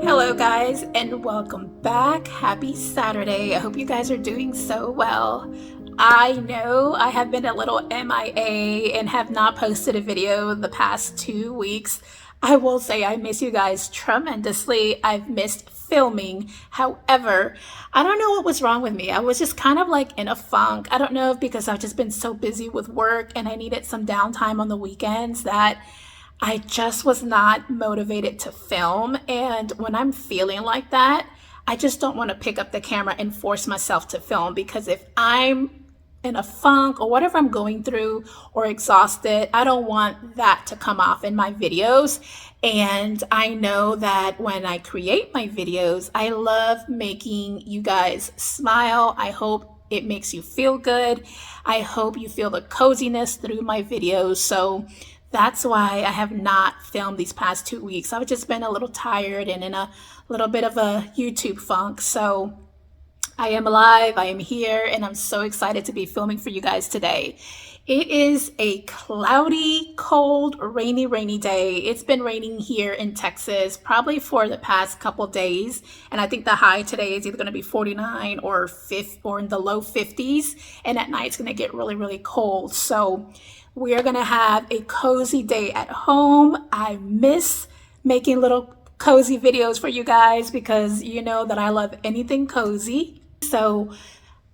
Hello guys, and welcome back. Happy Saturday. I hope you guys are doing so well. I know I have been a little MIA and have not posted a video the past 2 weeks. I will say I miss you guys tremendously. I've missed filming. However, I don't know what was wrong with me. I was just kind of like in a funk. I don't know if because I've just been so busy with work and I needed some downtime on the weekends that I just was not motivated to film. And when I'm feeling like that, I just don't want to pick up the camera and force myself to film, because if I'm in a funk or whatever I'm going through or exhausted, I don't want that to come off in my videos. And I know that when I create my videos, I love making you guys smile. I hope it makes you feel good. I hope you feel the coziness through my videos. So that's why I have not filmed these past 2 weeks. I've just been a little tired and in a little bit of a YouTube funk. So I am alive, I am here, and I'm so excited to be filming for you guys today. It is a cloudy, cold, rainy day. It's been raining here in Texas probably for the past couple days. And I think the high today is either going to be 49 or in the low 50s. And at night it's going to get really cold. So we are going to have a cozy day at home. I miss making little cozy videos for you guys because you know that I love anything cozy. So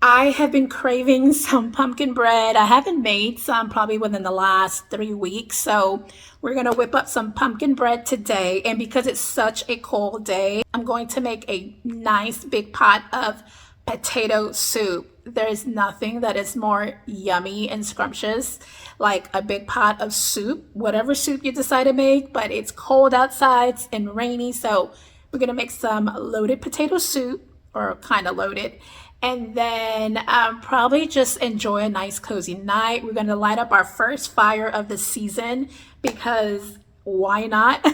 I have been craving some pumpkin bread. I haven't made some probably within the last 3 weeks. So we're going to whip up some pumpkin bread today. And because it's such a cold day, I'm going to make a nice big pot of potato soup. There's nothing that is more yummy and scrumptious like a big pot of soup, whatever soup you decide to make, but it's cold outside and rainy. So we're going to make some loaded potato soup, or kind of loaded, and then probably just enjoy a nice cozy night. We're going to light up our first fire of the season because why not?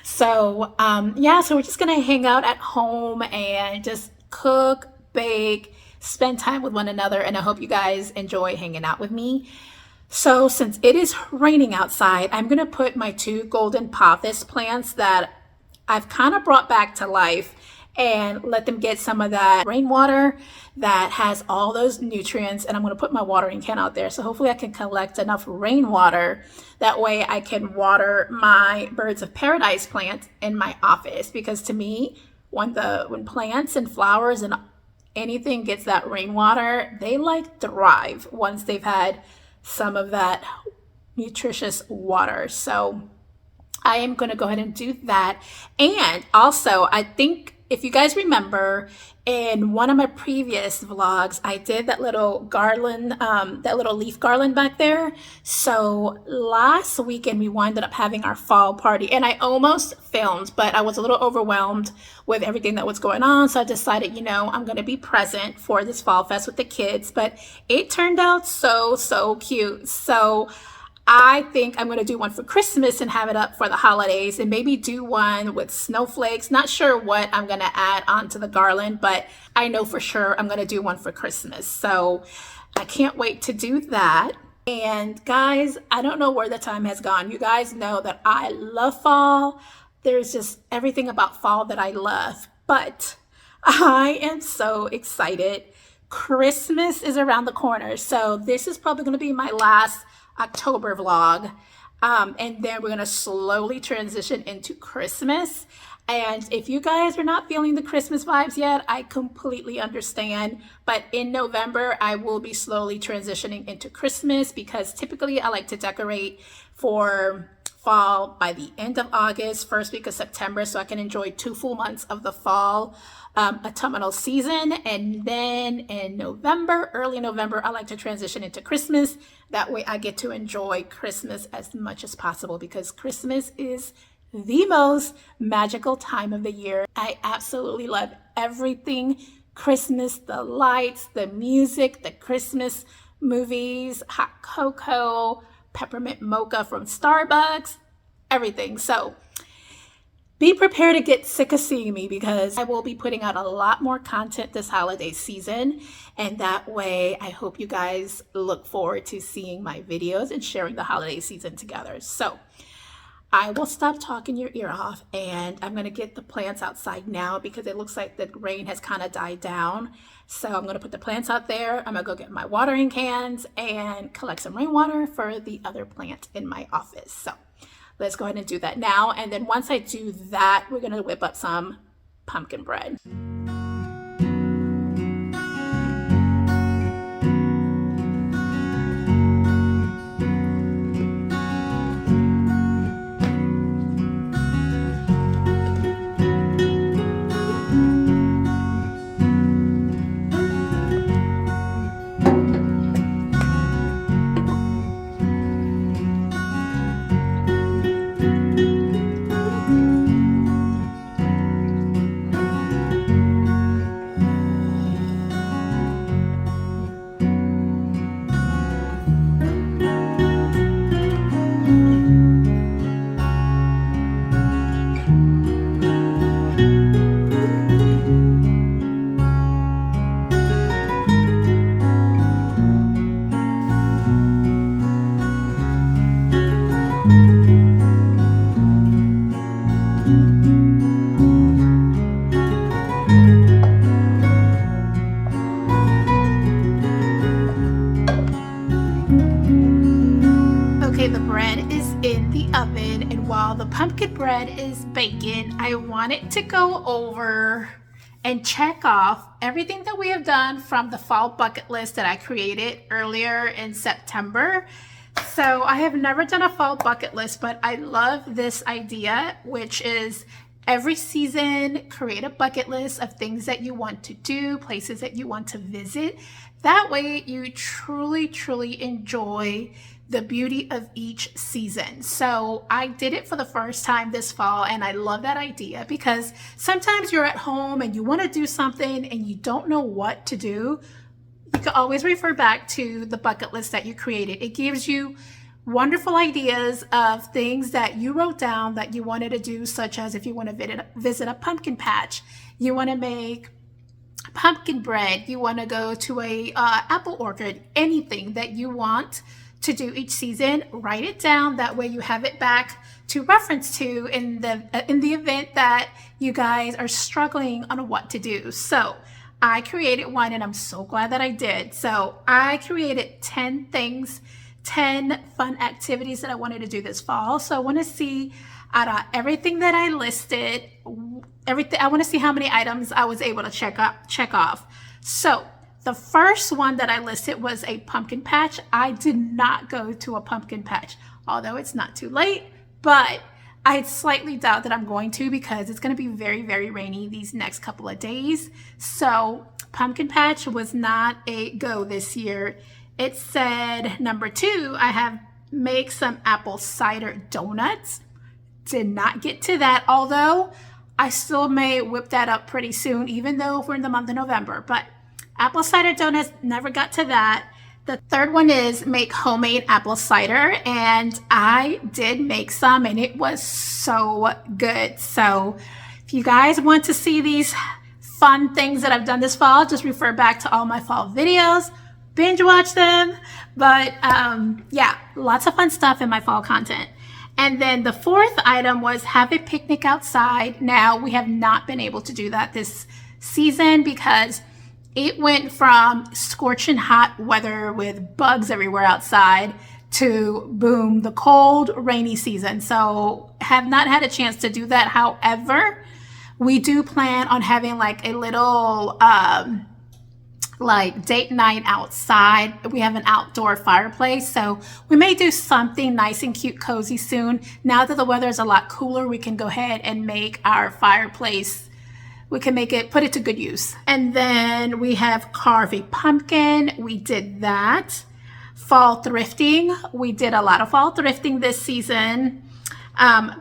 So yeah, so we're just going to hang out at home and just cook, bake, spend time with one another, and I hope you guys enjoy hanging out with me. So since it is raining outside, I'm going to put my 2 golden pothos plants that I've kind of brought back to life and let them get some of that rainwater that has all those nutrients. And I'm going to put my watering can out there. So hopefully I can collect enough rainwater. That way I can water my birds of paradise plant in my office. Because to me, when plants and flowers and anything gets that rainwater, they like thrive once they've had some of that nutritious water. So I am going to go ahead and do that. And also, I think if you guys remember in one of my previous vlogs, I did that little garland, that little leaf garland back there. So last weekend we wound up having our fall party, and I almost filmed, but I was a little overwhelmed with everything that was going on. So I decided, you know, I'm going to be present for this fall fest with the kids, but it turned out so cute. So I think I'm going to do one for Christmas and have it up for the holidays, and maybe do one with snowflakes. Not sure what I'm going to add onto the garland, but I know for sure I'm going to do one for Christmas. So I can't wait to do that. And guys, I don't know where the time has gone. You guys know that I love fall. There's just everything about fall that I love, but I am so excited. Christmas is around the corner. So this is probably going to be my last October vlog, and then we're going to slowly transition into Christmas. And if you guys are not feeling the Christmas vibes yet, I completely understand, but in November I will be slowly transitioning into Christmas, because typically I like to decorate for fall by the end of August, first week of September, so I can enjoy 2 full months of the fall autumnal season. And then in November, early November, I like to transition into Christmas. That way I get to enjoy Christmas as much as possible, because Christmas is the most magical time of the year. I absolutely love everything Christmas, the lights, the music, the Christmas movies, hot cocoa, peppermint mocha from Starbucks, everything. So be prepared to get sick of seeing me, because I will be putting out a lot more content this holiday season. And that way, I hope you guys look forward to seeing my videos and sharing the holiday season together. So I will stop talking your ear off, and I'm going to get the plants outside now, because it looks like the rain has kind of died down. So I'm going to put the plants out there. I'm going to go get my watering cans and collect some rainwater for the other plant in my office. So let's go ahead and do that now. And then once I do that, we're going to whip up some pumpkin bread. Okay, the bread is in the oven, and while the pumpkin bread is baking, I wanted to go over and check off everything that we have done from the fall bucket list that I created earlier in September. So I have never done a fall bucket list, but I love this idea, which is every season create a bucket list of things that you want to do, places that you want to visit. That way you truly enjoy the beauty of each season. So I did it for the first time this fall, and I love that idea, because sometimes you're at home and you want to do something and you don't know what to do. You can always refer back to the bucket list that you created. It gives you wonderful ideas of things that you wrote down that you wanted to do, such as if you want to visit a pumpkin patch, you want to make pumpkin bread, you want to go to a apple orchard, anything that you want to do each season, write it down. That way you have it back to reference to in the event that you guys are struggling on what to do. So I created one, and I'm so glad that I did. So I created 10 things, 10 fun activities that I wanted to do this fall. So I want to see out of everything that I listed, I want to see how many items I was able to check off. So the first one that I listed was a pumpkin patch. I did not go to a pumpkin patch, although it's not too late, but I slightly doubt that I'm going to, because it's going to be very rainy these next couple of days. So pumpkin patch was not a go this year. It said number 2, I have make some apple cider donuts. Did not get to that, although I still may whip that up pretty soon, even though we're in the month of November. But apple cider donuts, never got to that. The third one is make homemade apple cider, and I did make some, and it was so good. So if you guys want to see these fun things that I've done this fall, just refer back to all my fall videos, binge watch them. But yeah, lots of fun stuff in my fall content. And then the fourth item was have a picnic outside. Now, we have not been able to do that this season, because it went from scorching hot weather with bugs everywhere outside to boom, the cold, rainy season. So have not had a chance to do that. However, we do plan on having like a little like date night outside. We have an outdoor fireplace, so we may do something nice and cute, cozy soon. Now that the weather is a lot cooler, we can go ahead and make our fireplace. We can put it to good use. And then we have carve a pumpkin. We did that. Fall thrifting. We did a lot of fall thrifting this season.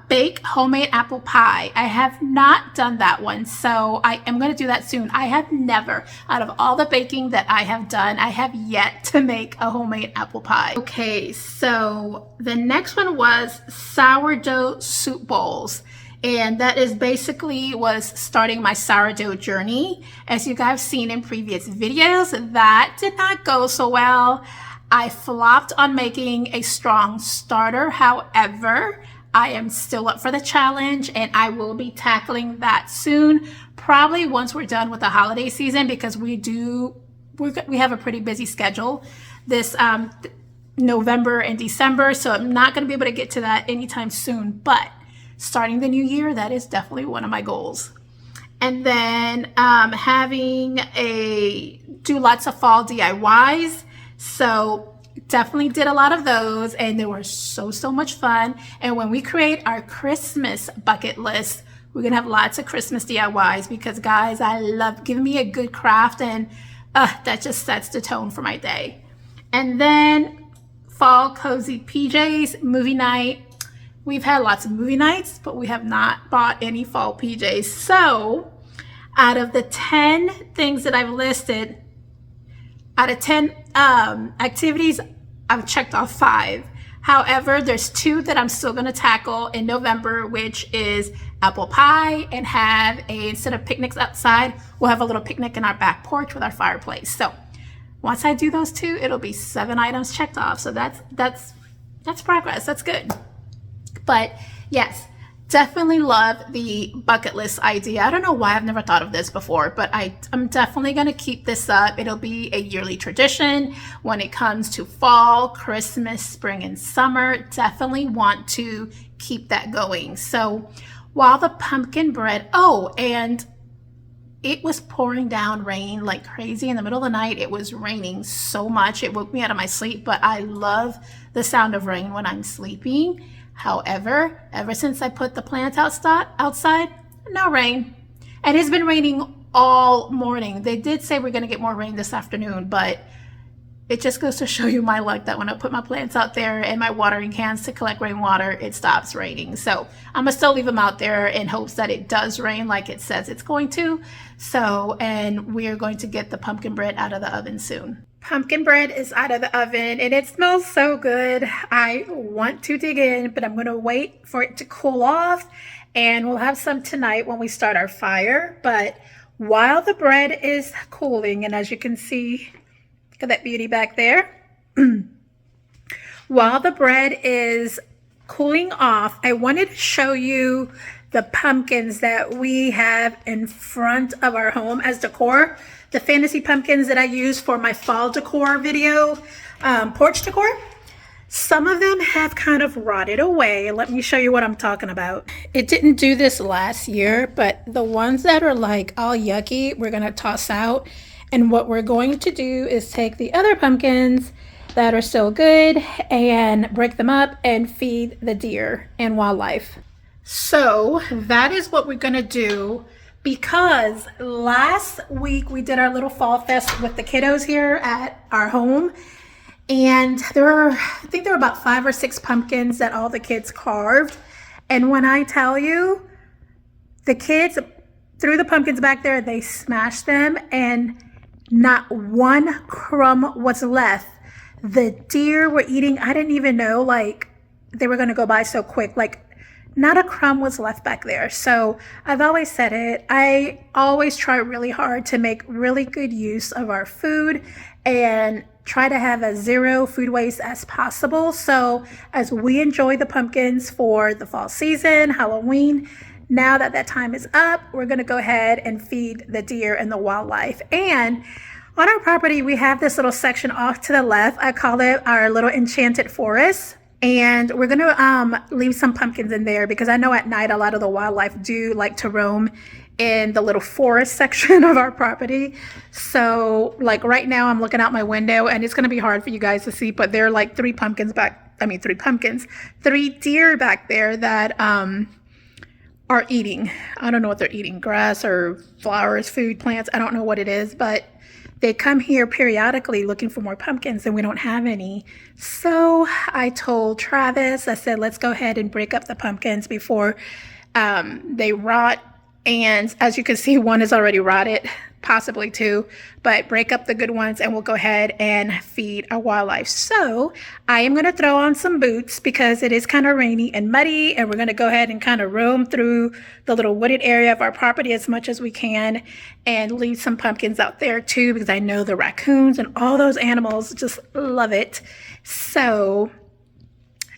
Bake homemade apple pie. I have not done that one, so I am going to do that soon. I have never, out of all the baking that I have done, I have yet to make a homemade apple pie. Okay, so the next one was sourdough soup bowls. And that is basically was starting my sourdough journey. As you guys have seen in previous videos, that did not go so well. I flopped on making a strong starter. However, I am still up for the challenge and I will be tackling that soon, probably once we're done with the holiday season, because we have a pretty busy schedule this November and December, so I'm not going to be able to get to that anytime soon, but starting the new year, that is definitely one of my goals. And then do lots of fall DIYs, so definitely did a lot of those, and they were so much fun. And when we create our Christmas bucket list, we're gonna have lots of Christmas DIYs, because guys, I love giving me a good craft, and that just sets the tone for my day. And then fall cozy PJs, movie night. We've had lots of movie nights, but we have not bought any fall PJs. So out of the 10 things that I've listed, out of 10 activities, I've checked off 5. However, there's 2 that I'm still going to tackle in November, which is apple pie, and instead of picnics outside, we'll have a little picnic in our back porch with our fireplace. So once I do those 2, it'll be 7 items checked off. So that's progress. That's good. But yes, definitely love the bucket list idea. I don't know why I've never thought of this before, but I'm definitely going to keep this up. It'll be a yearly tradition when it comes to fall, Christmas, spring, and summer. Definitely want to keep that going. So while the pumpkin bread, and it was pouring down rain like crazy in the middle of the night. It was raining so much. It woke me out of my sleep, but I love the sound of rain when I'm sleeping. However, ever since I put the plants outside, no rain. And it's been raining all morning. They did say we're going to get more rain this afternoon, but it just goes to show you my luck that when I put my plants out there and my watering cans to collect rainwater, it stops raining. So I'm going to still leave them out there in hopes that it does rain like it says it's going to. And we are going to get the pumpkin bread out of the oven soon. Pumpkin bread is out of the oven and it smells so good. I want to dig in, but I'm going to wait for it to cool off, and we'll have some tonight when we start our fire. But while the bread is cooling, and as you can see, look at that beauty back there. While the bread is cooling off, I wanted to show you the pumpkins that we have in front of our home as decor. The fantasy pumpkins that I use for my fall decor video, porch decor. Some of them have kind of rotted away. Let me show you what I'm talking about. It didn't do this last year, but the ones that are like all yucky, we're gonna toss out. And what we're going to do is take the other pumpkins that are still good and break them up and feed the deer and wildlife. So that is what we're gonna do, because last week we did our little fall fest with the kiddos here at our home, and I think there were about 5 or 6 pumpkins that all the kids carved. And when I tell you, the kids threw the pumpkins back there, they smashed them, and not one crumb was left. The deer were eating, I didn't even know, like, they were gonna go by so quick. Like, not a crumb was left back there. So I've always said it, I always try really hard to make really good use of our food and try to have as 0 food waste as possible. So as we enjoy the pumpkins for the fall season, Halloween, now that time is up, we're gonna go ahead and feed the deer and the wildlife. And on our property, we have this little section off to the left. I call it our little enchanted forest. And we're gonna leave some pumpkins in there, because I know at night a lot of the wildlife do like to roam in the little forest section of our property. So like right now I'm looking out my window and it's going to be hard for you guys to see, but there are like three deer back there that are eating. I don't know what they're eating, grass or flowers, food, plants. I don't know what it is, but they come here periodically looking for more pumpkins and we don't have any. So I told Travis, I said, let's go ahead and break up the pumpkins before they rot. And as you can see, one is already rotted, possibly two, but break up the good ones and we'll go ahead and feed our wildlife. So I am going to throw on some boots because it is kind of rainy and muddy, and we're going to go ahead and kind of roam through the little wooded area of our property as much as we can and leave some pumpkins out there too, because I know the raccoons and all those animals just love it. So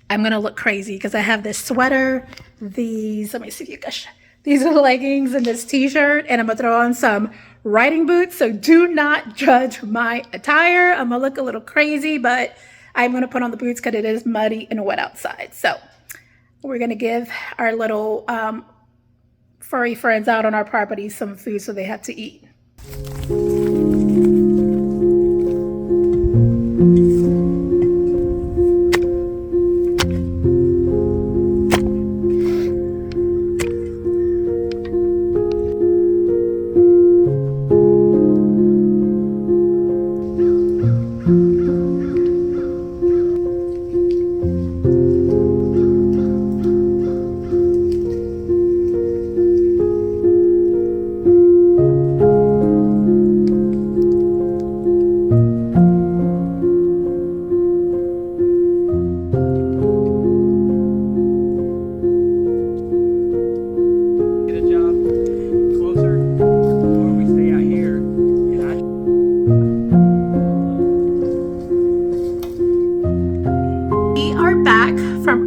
I'm going to look crazy because I have this sweater, these, let me see if you guys, these are leggings and this t-shirt, and I'm gonna throw on some riding boots. So do not judge my attire. I'm gonna look a little crazy, but I'm gonna put on the boots because it is muddy and wet outside. So we're gonna give our little furry friends out on our property some food so they have to eat.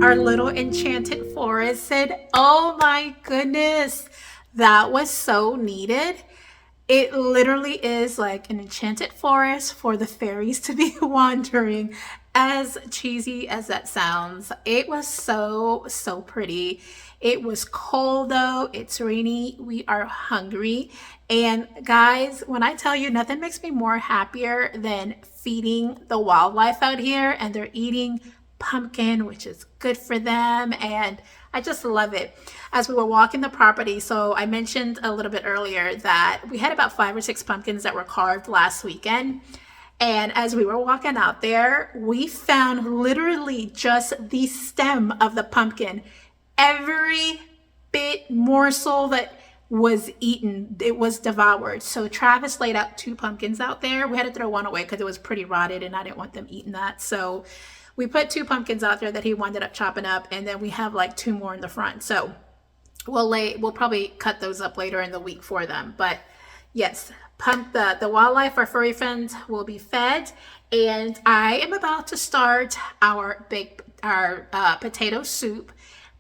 Our little enchanted forest. And oh my goodness, that was so needed. It literally is like an enchanted forest for the fairies to be wandering. As cheesy as that sounds, it was so pretty. It was cold though, it's rainy, we are hungry. And guys, when I tell you, nothing makes me more happier than feeding the wildlife out here, and they're eating pumpkin, which is good for them, and I just love it. As we were walking the property, so I mentioned a little bit earlier that we had about 5 or 6 pumpkins that were carved last weekend, and as we were walking out there, we found literally just the stem of the pumpkin. Every bit morsel that was eaten, it was devoured. So Travis laid out 2 pumpkins out there. We had to throw one away because it was pretty rotted and I didn't want them eating that. So we put 2 pumpkins out there that he ended up chopping up, and then we have like 2 more in the front. So we'll probably cut those up later in the week for them. But yes, the wildlife, our furry friends, will be fed, and I am about to start our potato soup.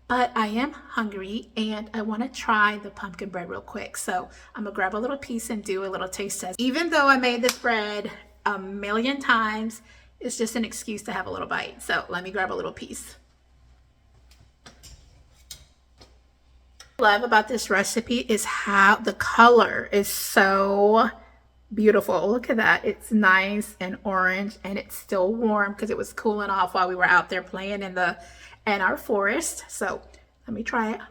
But I am hungry and I want to try the pumpkin bread real quick. So I'm gonna grab a little piece and do a little taste test. Even though I made this bread a million times, it's just an excuse to have a little bite. So let me grab a little piece. What I love about this recipe is how the color is so beautiful. Look at that. It's nice and orange, and it's still warm because it was cooling off while we were out there playing in our forest. So let me try it.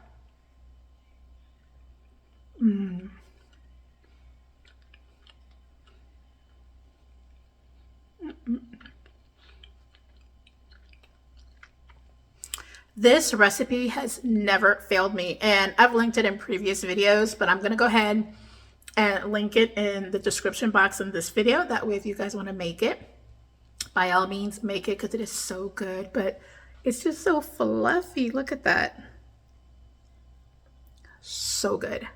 This recipe has never failed me, and I've linked it in previous videos, but I'm going to go ahead and link it in the description box in this video. That way, if you guys want to make it, by all means, make it, because it is so good. But it's just so fluffy. Look at that. So good.